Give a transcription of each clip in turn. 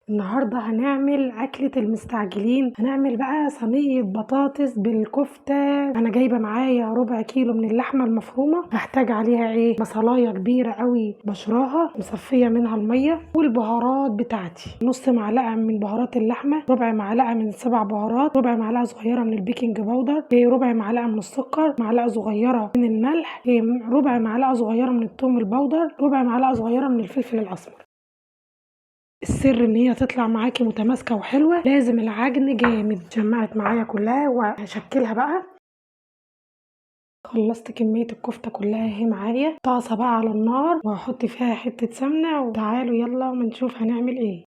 النهاردة هنعمل أكلة المستعجلين. هنعمل بقى صينية بطاطس بالكفتة. أنا جايبة معايا ربع كيلو من اللحمة المفرومة، هحتاج عليها بصلاية كبيرة قوي بشراها مصفية منها المية، والبهارات بتاعتي نص معلقة من بهارات اللحمة، ربع معلقة من 7 بهارات، ربع معلقة صغيرة من البيكنج باودر، ربع معلقة من السكر، معلقة صغيرة من الملح، ربع معلقة صغيرة من الثوم البودر، ربع معلقة صغيرة من الفلفل الأسمر. السر ان هي تطلع معاكي متماسكه وحلوه لازم العجن جامد. جمعت معايا كلها وهشكلها بقى. خلصت كميه الكفته كلها اهي معايا. طاسه بقى على النار وهحط فيها حته سمنه، وتعالوا يلا ما نشوف هنعمل ايه.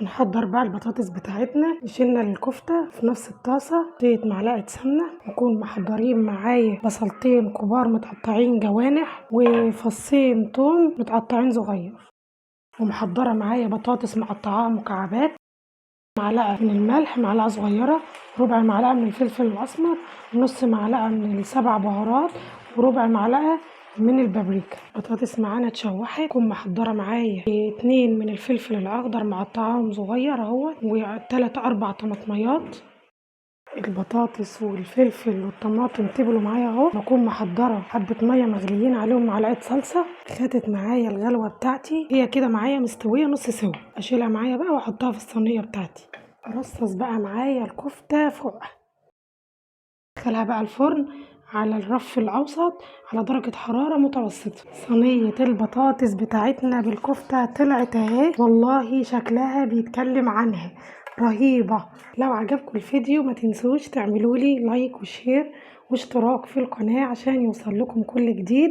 نحضر بقى البطاطس بتاعتنا. شلنا الكفته في نفس الطاسه، حطيت معلقه سمنه، نكون محضرين معايا بصلتين كبار متقطعين جوانح، وفصين توم متقطعين صغير، ومحضرة معايا بطاطس مقطعاها مكعبات، معلقة من الملح، معلقة صغيرة، ربع معلقة من الفلفل الأسمر، نص معلقة من ال7 بهارات، وربع معلقة من البابريكا. البطاطس معانا اتشوحت. كنت محضرة معايا 2 من الفلفل الأخضر مقطعاهم صغير اهوت، و3 4 طماطميات. البطاطس والفلفل والطماطم تبلوا معايا اهو. بكون محضره حبه ميه مغليين عليهم معلقه صلصه. خدت معايا الغلوه بتاعتي، هي كده معايا مستويه نص سوا. اشيلها معايا بقى واحطها في الصينيه بتاعتي. ارصص بقى معايا الكفته فوق، ادخلها بقى الفرن على الرف الاوسط على درجه حراره متوسطه. صينيه البطاطس بتاعتنا بالكفته طلعت اهي، والله شكلها بيتكلم عنها، رهيبه. لو عجبكم الفيديو ما تنسوش تعملوا لي لايك وشير واشتراك في القناه عشان يوصل لكم كل جديد.